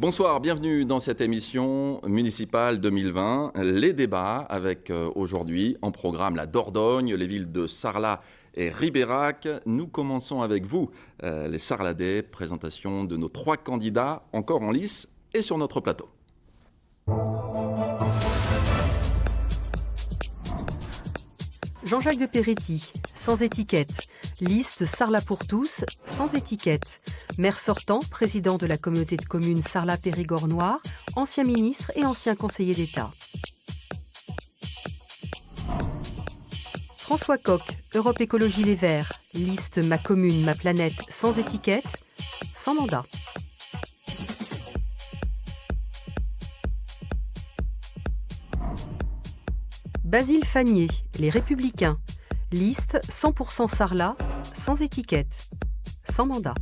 Bonsoir, bienvenue dans cette émission municipale 2020. Les débats avec aujourd'hui en programme la Dordogne, les villes de Sarlat et Ribérac. Nous commençons avec vous, les Sarladais, présentation de nos 3 candidats encore en lice et sur notre plateau. Jean-Jacques de Peretti, sans étiquette. Liste Sarlat pour tous, sans étiquette. Maire sortant, président de la communauté de communes Sarlat-Périgord-Noir, ancien ministre et ancien conseiller d'État. François Coq, Europe Écologie Les Verts. Liste Ma commune, ma planète, sans étiquette, sans mandat. Basile Fagnier, Les Républicains. Liste 100% Sarlat, sans étiquette, sans mandat.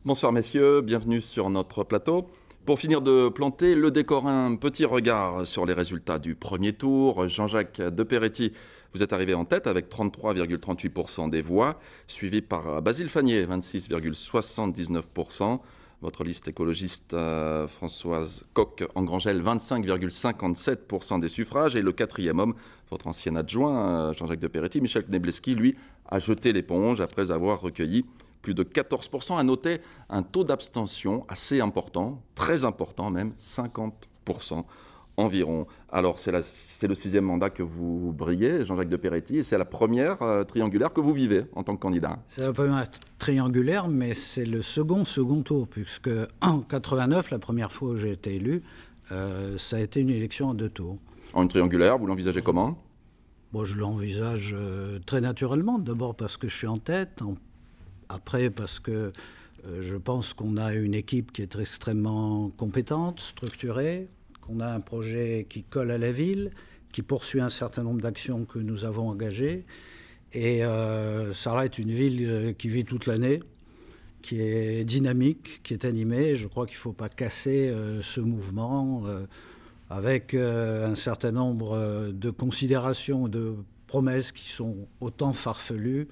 Bonsoir messieurs, bienvenue sur notre plateau. Pour finir de planter le décor, un petit regard sur les résultats du premier tour. Jean-Jacques de Peretti, vous êtes arrivé en tête avec 33,38% des voix, suivi par Basile Fagnier, 26,79%. Votre liste écologiste Françoise Coq Engrangel, 25,57% des suffrages. Et le quatrième homme, votre ancien adjoint Jean-Jacques de Peretti, Michel Knebleski, lui, a jeté l'éponge après avoir recueilli plus de 14%. À noter un taux d'abstention assez important, très important même, 50% environ. Alors c'est le 6e mandat que vous briguez, Jean-Jacques de Peretti, et c'est la première triangulaire que vous vivez en tant que candidat. C'est la première triangulaire, mais c'est le second tour, puisque en 89, la première fois où j'ai été élu, ça a été une élection en 2 tours. En une triangulaire, vous l'envisagez comment ? Bon, je l'envisage très naturellement, d'abord parce que je suis en tête, après parce que je pense qu'on a une équipe qui est extrêmement compétente, structurée, qu'on a un projet qui colle à la ville, qui poursuit un certain nombre d'actions que nous avons engagées. Et Sarlat est une ville qui vit toute l'année, qui est dynamique, qui est animée. Je crois qu'il ne faut pas casser ce mouvement avec un certain nombre de considérations, de promesses qui sont autant farfelues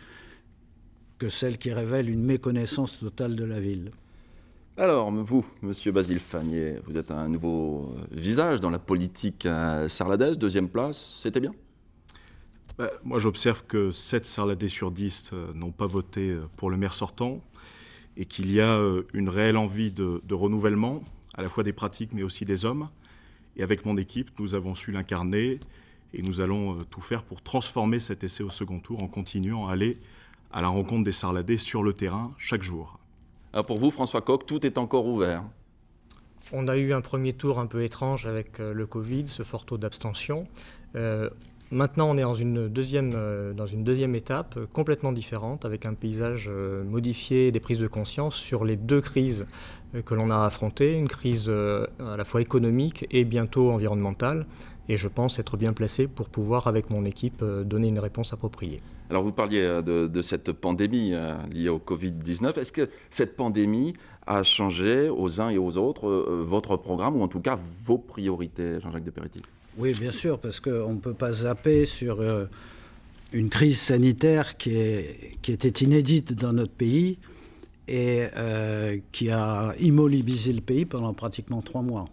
que celles qui révèlent une méconnaissance totale de la ville. Alors, vous, monsieur Basile Fagnier, vous êtes un nouveau visage dans la politique sarladaise, 2e place, c'était bien ? Moi, j'observe que 7 Sarladais sur 10 n'ont pas voté pour le maire sortant et qu'il y a une réelle envie de renouvellement, à la fois des pratiques mais aussi des hommes. Et avec mon équipe, nous avons su l'incarner et nous allons tout faire pour transformer cet essai au second tour en continuant à aller à la rencontre des Sarladais sur le terrain chaque jour. Alors pour vous, François Coq, tout est encore ouvert. On a eu un premier tour un peu étrange avec le Covid, ce fort taux d'abstention. Maintenant, on est dans une deuxième étape complètement différente, avec un paysage modifié, des prises de conscience sur les 2 crises que l'on a affrontées, une crise à la fois économique et bientôt environnementale. Et je pense être bien placé pour pouvoir, avec mon équipe, donner une réponse appropriée. Alors vous parliez de cette pandémie liée au Covid-19. Est-ce que cette pandémie a changé aux uns et aux autres votre programme, ou en tout cas vos priorités, Jean-Jacques de Peretti ? Oui, bien sûr, parce qu'on ne peut pas zapper sur une crise sanitaire qui était inédite dans notre pays et qui a immobilisé le pays pendant pratiquement 3 mois.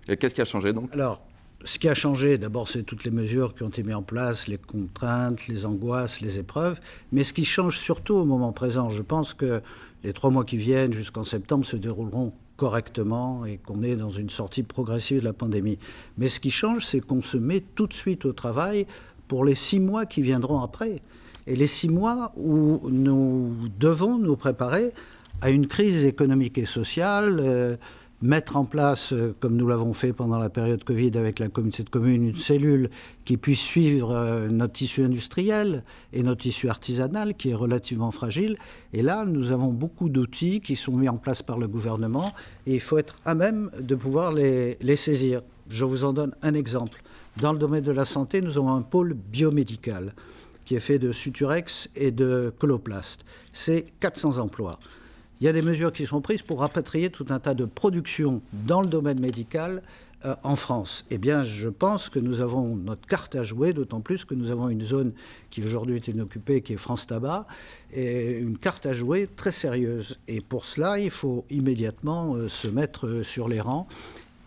Et qu'est-ce qui a changé donc ? Alors, ce qui a changé, d'abord, c'est toutes les mesures qui ont été mises en place, les contraintes, les angoisses, les épreuves. Mais ce qui change surtout au moment présent, je pense que les 3 mois qui viennent jusqu'en septembre se dérouleront correctement et qu'on est dans une sortie progressive de la pandémie. Mais ce qui change, c'est qu'on se met tout de suite au travail pour les 6 mois qui viendront après. Et les 6 mois où nous devons nous préparer à une crise économique et sociale, mettre en place, comme nous l'avons fait pendant la période Covid avec la communauté de communes, une cellule qui puisse suivre notre tissu industriel et notre tissu artisanal qui est relativement fragile. Et là, nous avons beaucoup d'outils qui sont mis en place par le gouvernement et il faut être à même de pouvoir les saisir. Je vous en donne un exemple. Dans le domaine de la santé, nous avons un pôle biomédical qui est fait de Suturex et de Coloplast. C'est 400 emplois. Il y a des mesures qui sont prises pour rapatrier tout un tas de productions dans le domaine médical en France? Eh bien, je pense que nous avons notre carte à jouer, d'autant plus que nous avons une zone qui aujourd'hui est inoccupée, qui est France Tabac, et une carte à jouer très sérieuse. Et pour cela, il faut immédiatement se mettre sur les rangs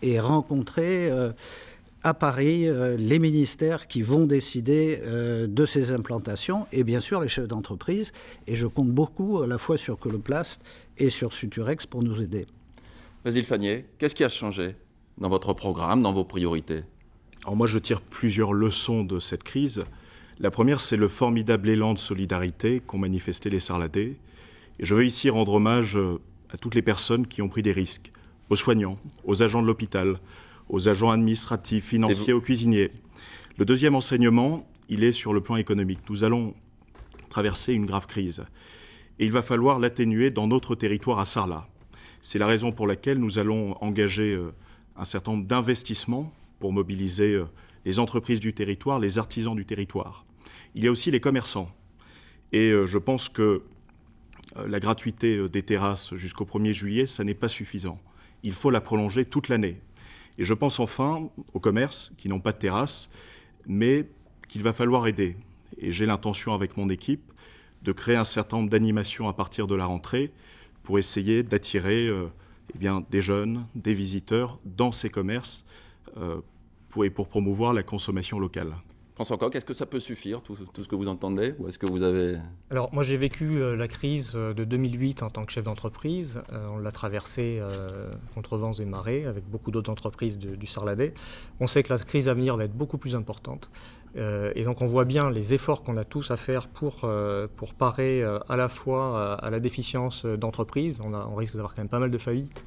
et rencontrer à Paris les ministères qui vont décider de ces implantations et bien sûr les chefs d'entreprise. Et je compte beaucoup à la fois sur Coloplast et sur Suturex pour nous aider. Basile Fagné, qu'est-ce qui a changé dans votre programme, dans vos priorités? Alors moi, je tire plusieurs leçons de cette crise. La première, c'est le formidable élan de solidarité qu'ont manifesté les Sarladais. Et je veux ici rendre hommage à toutes les personnes qui ont pris des risques, aux soignants, aux agents de l'hôpital, aux agents administratifs, financiers, aux cuisiniers. Le deuxième enseignement, il est sur le plan économique. Nous allons traverser une grave crise. Et il va falloir l'atténuer dans notre territoire à Sarlat. C'est la raison pour laquelle nous allons engager un certain nombre d'investissements pour mobiliser les entreprises du territoire, les artisans du territoire. Il y a aussi les commerçants. Et je pense que la gratuité des terrasses jusqu'au 1er juillet, ça n'est pas suffisant. Il faut la prolonger toute l'année. Et je pense enfin aux commerces qui n'ont pas de terrasse, mais qu'il va falloir aider. Et j'ai l'intention avec mon équipe de créer un certain nombre d'animations à partir de la rentrée pour essayer d'attirer des jeunes, des visiteurs dans ces commerces pour promouvoir la consommation locale. François Coq, est-ce que ça peut suffire, tout ce que vous entendez, ou est-ce que vous avez... Alors moi j'ai vécu la crise de 2008 en tant que chef d'entreprise. On l'a traversée contre vents et marées avec beaucoup d'autres entreprises du Sarladais. On sait que la crise à venir va être beaucoup plus importante. Et donc on voit bien les efforts qu'on a tous à faire pour parer à la fois à la déficience d'entreprises. On risque d'avoir quand même pas mal de faillites,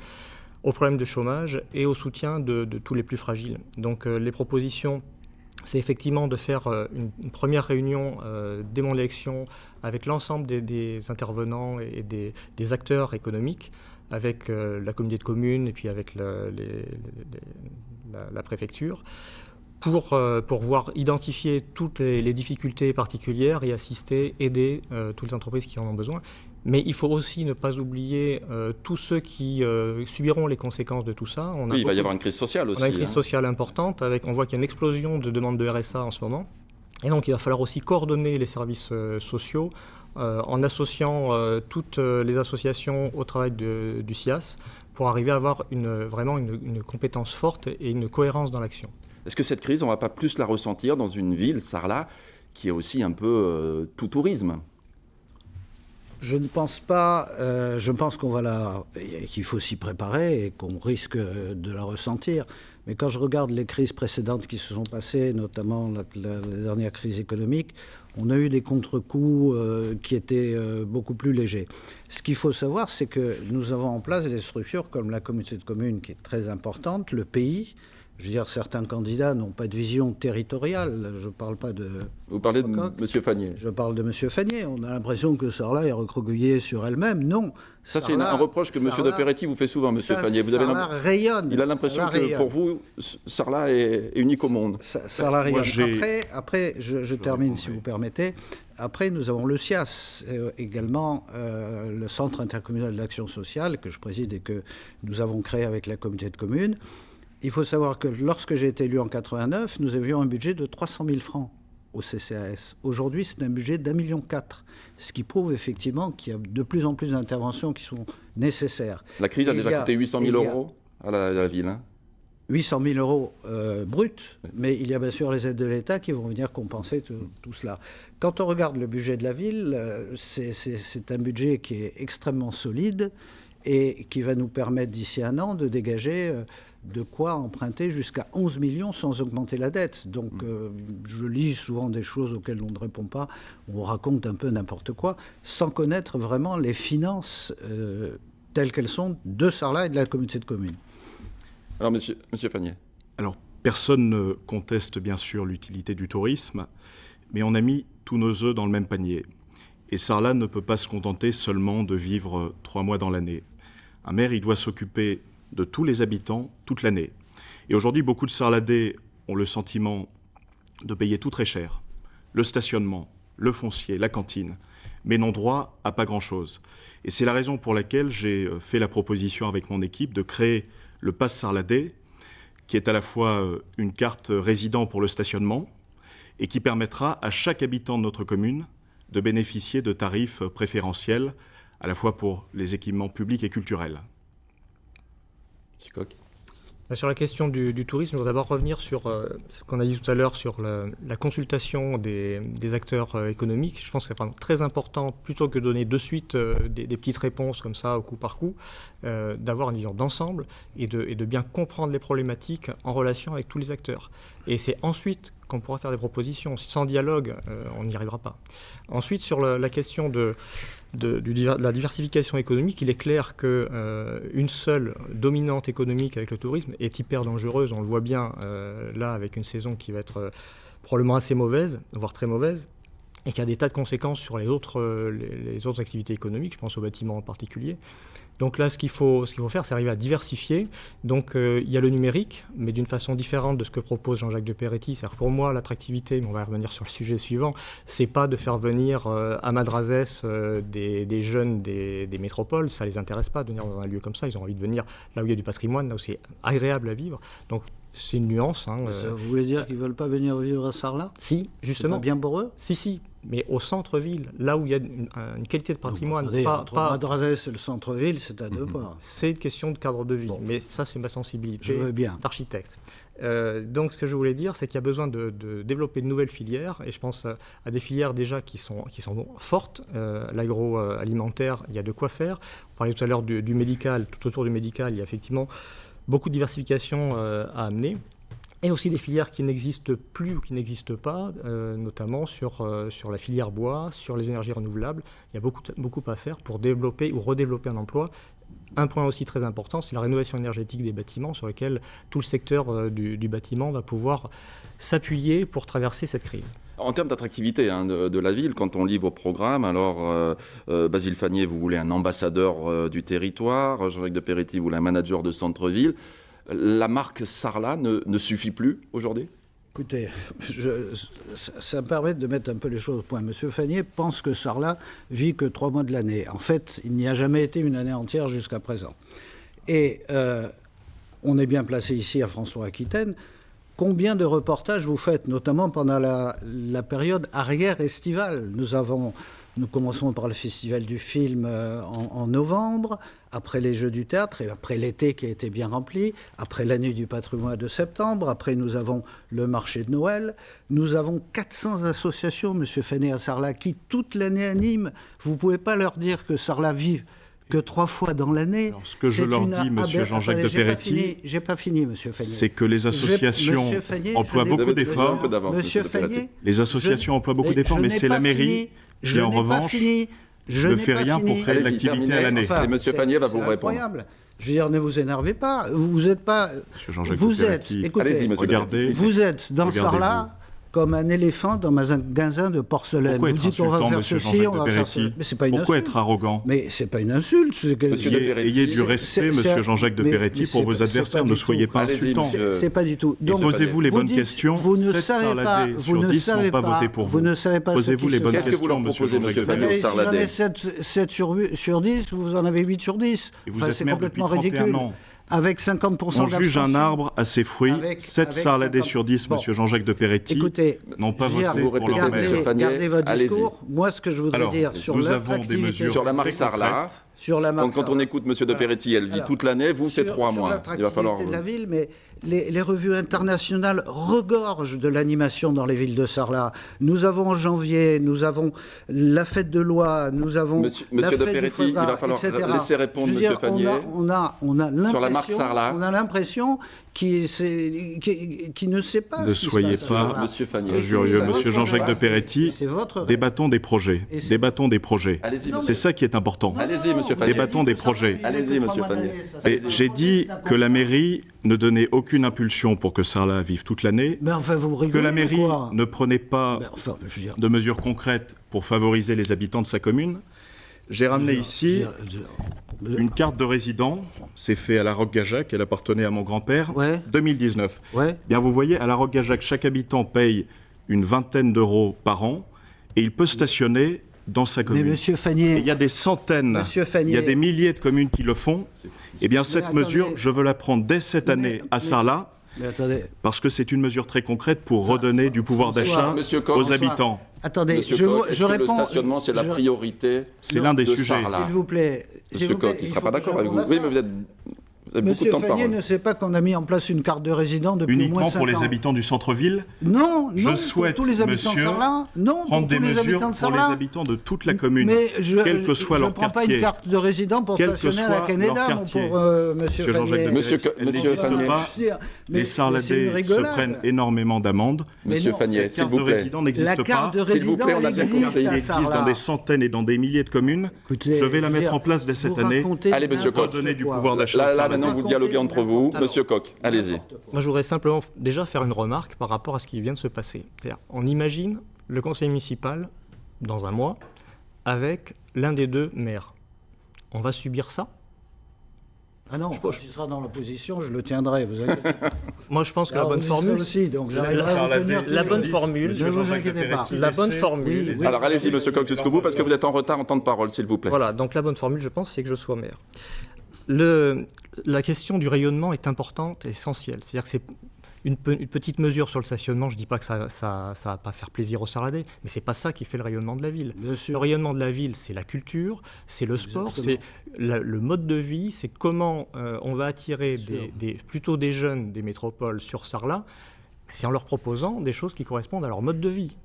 au problème de chômage et au soutien de tous les plus fragiles. Donc les propositions, c'est effectivement de faire une première réunion dès mon élection avec l'ensemble des intervenants et des acteurs économiques, avec la communauté de communes et puis avec la préfecture, pour voir identifier toutes les difficultés particulières et assister, aider toutes les entreprises qui en ont besoin. Mais il faut aussi ne pas oublier tous ceux qui subiront les conséquences de tout ça. Il va y avoir une crise sociale aussi. On a une crise sociale importante. On voit qu'il y a une explosion de demandes de RSA en ce moment. Et donc il va falloir aussi coordonner les services sociaux en associant toutes les associations au travail du SIAS pour arriver à avoir vraiment une compétence forte et une cohérence dans l'action. Est-ce que cette crise, on ne va pas plus la ressentir dans une ville, Sarlat, qui est aussi un peu tout tourisme ? Je ne pense pas. Je pense qu'il faut s'y préparer et qu'on risque de la ressentir. Mais quand je regarde les crises précédentes qui se sont passées, notamment la dernière crise économique, on a eu des contre-coups qui étaient beaucoup plus légers. Ce qu'il faut savoir, c'est que nous avons en place des structures comme la communauté de communes qui est très importante, le pays. Je veux dire, certains candidats n'ont pas de vision territoriale. Je ne parle pas de... Vous parlez de M. Fagné. Je parle de M. Fagné. On a l'impression que Sarlat est recroquevillée sur elle-même. Non. Ça, c'est un reproche que M. de Peretti vous fait souvent, M. Fagné. Sarlat rayonne. Il a l'impression que pour vous, Sarlat est unique au monde. Sarlat rayonne. Après, je termine, si vous permettez. Après, nous avons le SIAS, également le Centre intercommunal de l'action sociale, que je préside et que nous avons créé avec la communauté de communes. Il faut savoir que lorsque j'ai été élu en 89, nous avions un budget de 300 000 francs au CCAS. Aujourd'hui, c'est un budget d'1,4 million, ce qui prouve effectivement qu'il y a de plus en plus d'interventions qui sont nécessaires. La crise a déjà coûté 800 000 euros à la ville. 800 000 euros bruts, mais il y a bien sûr les aides de l'État qui vont venir compenser tout cela. Quand on regarde le budget de la ville, c'est un budget qui est extrêmement solide et qui va nous permettre d'ici un an de dégager de quoi emprunter jusqu'à 11 millions sans augmenter la dette. Donc je lis souvent des choses auxquelles on ne répond pas, on raconte un peu n'importe quoi, sans connaître vraiment les finances telles qu'elles sont de Sarlat et de la communauté de communes. Alors, monsieur Fagné. Alors, personne ne conteste bien sûr l'utilité du tourisme, mais on a mis tous nos œufs dans le même panier. Et Sarlat ne peut pas se contenter seulement de vivre 3 mois dans l'année. Un maire, il doit s'occuper de tous les habitants toute l'année. Et aujourd'hui, beaucoup de Sarladais ont le sentiment de payer tout très cher. Le stationnement, le foncier, la cantine, mais n'ont droit à pas grand-chose. Et c'est la raison pour laquelle j'ai fait la proposition avec mon équipe de créer le Pass Sarladais, qui est à la fois une carte résident pour le stationnement et qui permettra à chaque habitant de notre commune de bénéficier de tarifs préférentiels, à la fois pour les équipements publics et culturels. Monsieur Coq. Sur la question du tourisme, je voudrais d'abord revenir sur ce qu'on a dit tout à l'heure sur la consultation des acteurs économiques. Je pense que c'est vraiment très important, plutôt que de donner de suite des petites réponses comme ça, au coup par coup, d'avoir une vision d'ensemble et de bien comprendre les problématiques en relation avec tous les acteurs. Et c'est ensuite qu'on pourra faire des propositions. Sans dialogue, on n'y arrivera pas. Ensuite, sur la question de la diversification économique, il est clair qu'une seule dominante économique avec le tourisme est hyper dangereuse. On le voit bien là avec une saison qui va être probablement assez mauvaise, voire très mauvaise, et qui a des tas de conséquences sur les autres activités économiques, je pense aux bâtiments en particulier. Donc là, ce qu'il faut faire, c'est arriver à diversifier. Donc il y a le numérique, mais d'une façon différente de ce que propose Jean-Jacques de Peretti. C'est-à-dire pour moi, l'attractivité, mais on va revenir sur le sujet suivant, c'est pas de faire venir à Madrazès des jeunes des métropoles. Ça les intéresse pas de venir dans un lieu comme ça. Ils ont envie de venir là où il y a du patrimoine, là où c'est agréable à vivre. Donc c'est une nuance. Ça, vous voulez dire qu'ils ne veulent pas venir vivre à Sarlat ? Si, justement. C'est pas bien pour eux ? Si, mais au centre-ville, là où il y a une qualité de patrimoine. Donc, attendez, entre Madrazès et le centre-ville, c'est à deux pas. C'est une question de cadre de vie, mais ça, c'est ma sensibilité d'architecte. Donc, ce que je voulais dire, c'est qu'il y a besoin de développer de nouvelles filières, et je pense à des filières déjà qui sont fortes. L'agroalimentaire, il y a de quoi faire. On parlait tout à l'heure du médical. Tout autour du médical, il y a effectivement beaucoup de diversification à amener. Et aussi des filières qui n'existent plus ou qui n'existent pas, notamment sur la filière bois, sur les énergies renouvelables. Il y a beaucoup à faire pour développer ou redévelopper un emploi. Un point aussi très important, c'est la rénovation énergétique des bâtiments, sur lequel tout le secteur du bâtiment va pouvoir s'appuyer pour traverser cette crise. En termes d'attractivité de la ville, quand on lit vos programmes, alors Basile Fagné, vous voulez un ambassadeur du territoire, Jean-Jacques de Peretti, vous voulez un manager de centre-ville. La marque Sarlat ne suffit plus aujourd'hui ? Écoutez, ça me permet de mettre un peu les choses au point. Monsieur Fagné pense que Sarlat vit que 3 mois de l'année. En fait, il n'y a jamais été une année entière jusqu'à présent. Et on est bien placé ici à François-Aquitaine. Combien de reportages vous faites, notamment pendant la période arrière-estivale ? Nous commençons par le Festival du film en novembre, après les Jeux du théâtre, et après l'été qui a été bien rempli, après l'année du patrimoine de septembre, après nous avons le marché de Noël. Nous avons 400 associations, Monsieur Fagné, à Sarlat, qui toute l'année animent. Vous ne pouvez pas leur dire que Sarlat vive que 3 fois dans l'année. Alors, ce que je leur dis, Monsieur Jean-Jacques de Peretti, j'ai pas fini, Monsieur Fagné. C'est que les associations emploient beaucoup d'efforts. Monsieur Fagné, les associations emploient beaucoup d'efforts, mais c'est la mairie qui, en revanche, ne fait rien pour créer de l'activité à l'année. Et Monsieur Fagné va vous répondre. Incroyable. Je veux dire, ne vous énervez pas. Vous n'êtes pas. Vous êtes. Écoutez, regardez. Vous êtes dans Sarlat comme un éléphant dans un magasin de porcelaine. Pourquoi vous dites on va faire ceci, on va faire cela. Mais c'est pas une insulte. Pourquoi être arrogant ? Mais c'est pas une insulte. Ayez du respect, Monsieur Jean-Jacques de Peretti, pour vos adversaires. Ne soyez pas insultant. C'est pas du tout. Donc, posez-vous les bonnes questions. Vous ne savez pas. Vous ne savez pas voter pour vous. Vous ne savez pas. Posez-vous les bonnes questions. Qu'est-ce que vous leur proposez, Monsieur Fagné, au Sarlatais ? Si j'en ai 7 sur 10, vous en avez 8 sur 10. C'est complètement ridicule. Avec 50% d'abstention. On juge un arbre à ses fruits. 7 Sarladais sur 10, Monsieur Jean-Jacques de Peretti, écoutez, n'ont pas voté pour leur maire. Gardez votre discours. Moi, ce que je voudrais dire sur l'attractivité... Sur la marque Sarlat, quand on écoute Monsieur de Peretti, elle vit toute l'année, vous, c'est 3 mois. Il va falloir... de la ville, mais les revues internationales regorgent de l'animation dans les villes de Sarlat. Nous avons en janvier, nous avons la fête de Loie, nous avons Monsieur la fête de Peretti, du Foie Gras, il va falloir etc. laisser répondre Monsieur Fagné. On a l'impression qui ne sait pas. Ne soyez pas injurieux, Monsieur Jean-Jacques de Peretti. Débattons des projets. Débattons des projets. C'est ça qui est important. Allez-y, Monsieur Fagné. Débattons des projets. Allez-y, Monsieur Fagné. J'ai dit que la mairie ne donnait aucune impulsion pour que Sarlat vive toute l'année. Mais enfin, vous rigolez, que la mairie ne prenait pas de mesures concrètes pour favoriser les habitants de sa commune. J'ai ramené ici une carte de résident. C'est fait à la Roque-Gajac. Elle appartenait à mon grand-père. 2019. Bien, vous voyez, à la Roque-Gajac, chaque habitant paye une 20aine d'euros par an et il peut stationner dans sa commune. Mais Monsieur Fagné, il y a des centaines, il y a des milliers de communes qui le font. Eh bien, cette mesure, je veux la prendre dès cette année à Sarlat. Mais attendez. Parce que c'est une mesure très concrète pour redonner du pouvoir d'achat Monsieur Coq, aux habitants. Attendez, Monsieur je Coq, est-ce que réponds. le stationnement, c'est la priorité C'est l'un des de sujets. Sarlat? S'il vous plaît. Monsieur Coq, il ne sera pas d'accord avec vous. Oui, mais vous avez beaucoup de Monsieur temps de Fagné parole. ne sait pas qu'on a mis en place une carte de résident depuis au moins Uniquement 5 pour les ans. habitants du centre-ville. Non, Je non, souhaite, pour tous les habitants de monsieur, Sarlat. Non, pour prendre des tous les mesures habitants de pour les Sarlat. habitants de toute la commune, Mais quel que soit leur je ne prends pas quartier. une carte de résident pour Quel que stationner à la soit leur Canada, mon quartier. pauvre monsieur Monsieur Jean-Jacques Fagné. de Monsieur Monsieur, Co- Monsieur Fagné. les Sarladais se prennent énormément d'amendes. Monsieur non, Fagné, Cette s'il carte vous de plaît. résident n'existe La pas. carte de S'il vous résident, plaît, on a elle bien existe compris. Il à existe Sarlat. dans des centaines et dans des milliers de communes. Écoutez, Je vais la veux mettre dire, en place dès cette vous année. racontez Allez, monsieur n'importe Redonner du quoi. pouvoir d'achat. Là, aux Sarladais. maintenant, vous dialoguez entre vous. Monsieur Coq, allez-y. Moi, je voudrais simplement déjà faire une remarque par rapport à ce qui vient de se passer. C'est-à-dire, on imagine le conseil municipal, dans un mois, avec l'un des deux maires. On va subir ça? Ah non, quand il sera dans l'opposition, je le tiendrai, vous inquiétez pas. Moi, je pense que la Alors, bonne vous y serez formule... aussi, donc C'est j'arriverai à vous Sarladais. tenir La tous bonne les- formule, Ne vous inquiétez pas. La bonne formule... Oui. Alors, allez-y, monsieur Coq, jusqu'au bout, parce que vous êtes en retard en temps de parole, s'il vous plaît. Voilà, donc la bonne formule, je pense, c'est que je sois maire. La question du rayonnement est importante et essentielle. C'est-à-dire que c'est une petite mesure sur le stationnement. Je ne dis pas que ça va pas faire plaisir aux Sarladais, mais c'est pas ça qui fait le rayonnement de la ville. Bien sûr. Le rayonnement de la ville, c'est la culture, c'est le sport, Exactement. c'est le mode de vie, c'est comment on va attirer Bien sûr. plutôt des jeunes des métropoles sur Sarlat. C'est en leur proposant des choses qui correspondent à leur mode de vie.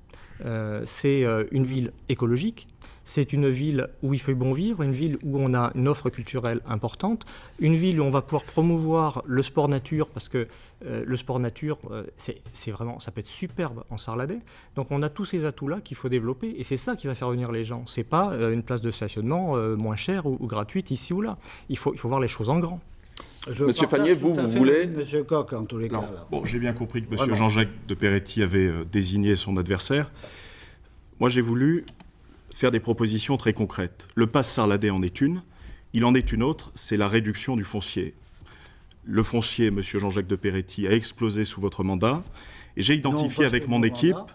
C'est une ville écologique, c'est une ville où il fait bon vivre, une ville où on a une offre culturelle importante, une ville où on va pouvoir promouvoir le sport nature, parce que le sport nature, c'est vraiment, ça peut être superbe en Sarladais. Donc on a tous ces atouts-là qu'il faut développer, et c'est ça qui va faire venir les gens. C'est pas une place de stationnement moins chère ou gratuite ici ou là. Il faut voir les choses en grand. Monsieur Fagné, vous voulez... Monsieur Coq, en tous les cas. Non. là. Bon, j'ai bien compris que M. Vraiment. Jean-Jacques de Peretti avait désigné son adversaire. Moi, j'ai voulu faire des propositions très concrètes. Le pass Sarladais en est une. Il en est une autre, c'est la réduction du foncier. Le foncier, M. Jean-Jacques de Peretti, a explosé sous votre mandat. Et j'ai identifié pas avec sous mon mon équipe, mandat.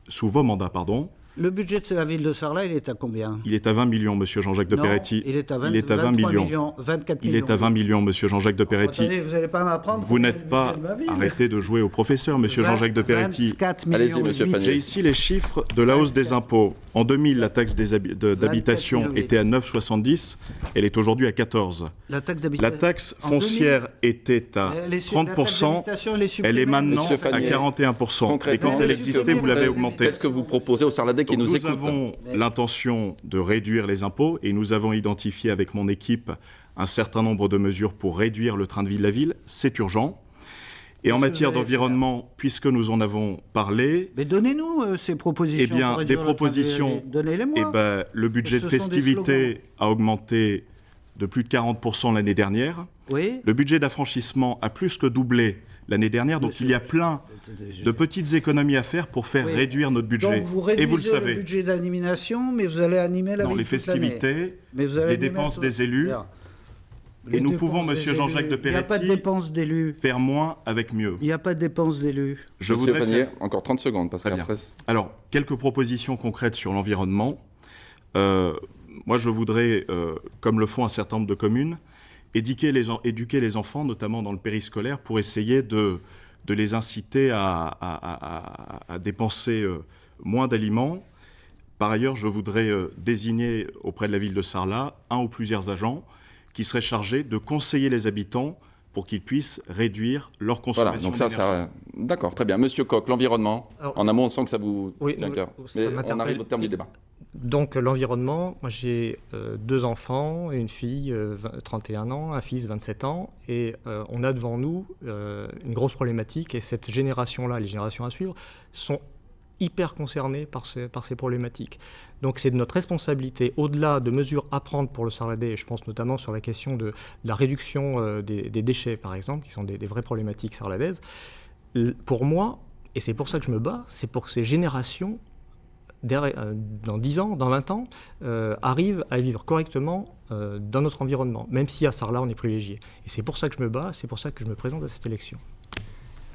sous vos mandats, pardon, Le budget de la ville de Sarlat, il est à combien? il est à 20 millions, M. Jean-Jacques de Non, Peretti. il est à 20 23 millions, 24 Il millions. est à 20 millions, M. Jean-Jacques de Peretti. Attendez, vous n'allez pas m'apprendre. Vous n'êtes pas... Arrêtez de jouer au professeur, M. Jean-Jacques de Peretti. 24 Allez-y, millions monsieur et demi. Fagné. J'ai ici les chiffres de la hausse des impôts. En 2000, la taxe d'habitation 24,8. était à 9,70. Elle est aujourd'hui à 14. La taxe La d'habitation. taxe En foncière était à Elle est sur- la taxe 30%. d'habitation, elle est Elle supprimée. est maintenant Monsieur à Fagné, 41%. Et concrètement, quand elle elle est existait, supprimée, vous l'avez mais augmentée. Qu'est-ce que vous proposez aux Sarladais qui Donc, nous nous écoutent? avons l'intention de réduire les impôts et nous avons identifié avec mon équipe un certain nombre de mesures pour réduire le train de vie de la ville. C'est urgent. Et en Qu'est-ce que matière vous allez d'environnement, puisque nous en avons parlé, Mais donnez-nous ces propositions. eh bien, pour des réduire le train de vie. propositions, Donnez-les-moi. eh ben, le budget de Ce sont des festivité a augmenté de plus de 40% l'année dernière. Oui. Le budget d'affranchissement a plus que doublé l'année dernière. Donc Monsieur- il y a plein de petites économies à faire pour faire Oui. réduire notre budget. Donc vous réduisez Et vous le savez. budget d'animation, mais vous allez animer la Non, ville les toute l'année. festivités, Mais vous allez les animer dépenses tout- des élus. Bien. Et Les nous dépenses pouvons, des Monsieur élus. Jean-Jacques de Il n'y a pas de Peretti, dépenses d'élus. faire moins avec mieux. Il n'y a pas de dépenses d'élus. Je Monsieur voudrais Fagné, faire... encore 30 secondes, parce Très bien. qu'après... Alors, quelques propositions concrètes sur l'environnement. Moi, je voudrais, comme le font un certain nombre de communes, éduquer les enfants, notamment dans le périscolaire, pour essayer de les inciter à dépenser moins d'aliments. Par ailleurs, je voudrais désigner auprès de la ville de Sarlat un ou plusieurs agents qui seraient chargés de conseiller les habitants pour qu'ils puissent réduire leur consommation Voilà, donc d'énergie. ça... D'accord, très bien. Monsieur Coq, l'environnement. Alors- En amont, on sent que ça vous Oui, tient à cœur. ça Mais on m'interpelle. arrive au terme du débat. Donc l'environnement, moi j'ai 2 enfants, une fille 31 ans, un fils 27 ans, et on a devant nous une grosse problématique, et cette génération-là, les générations à suivre, sont hyper concernées par ces problématiques. Donc c'est de notre responsabilité, au-delà de mesures à prendre pour le Sarladais, et je pense notamment sur la question de la réduction des déchets par exemple, qui sont des vraies problématiques sarladaises, pour moi, et c'est pour ça que je me bats, c'est pour que ces générations dans 10 ans, dans 20 ans, arrivent à vivre correctement dans notre environnement, même si à Sarlat, on est privilégié. Et c'est pour ça que je me bats, c'est pour ça que je me présente à cette élection.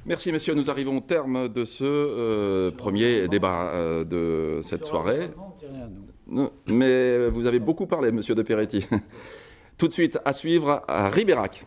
Merci, messieurs. Nous arrivons au terme de ce premier débat de cette soirée. Non, mais vous avez beaucoup parlé, monsieur de Peretti. Tout de suite, à suivre à Ribérac.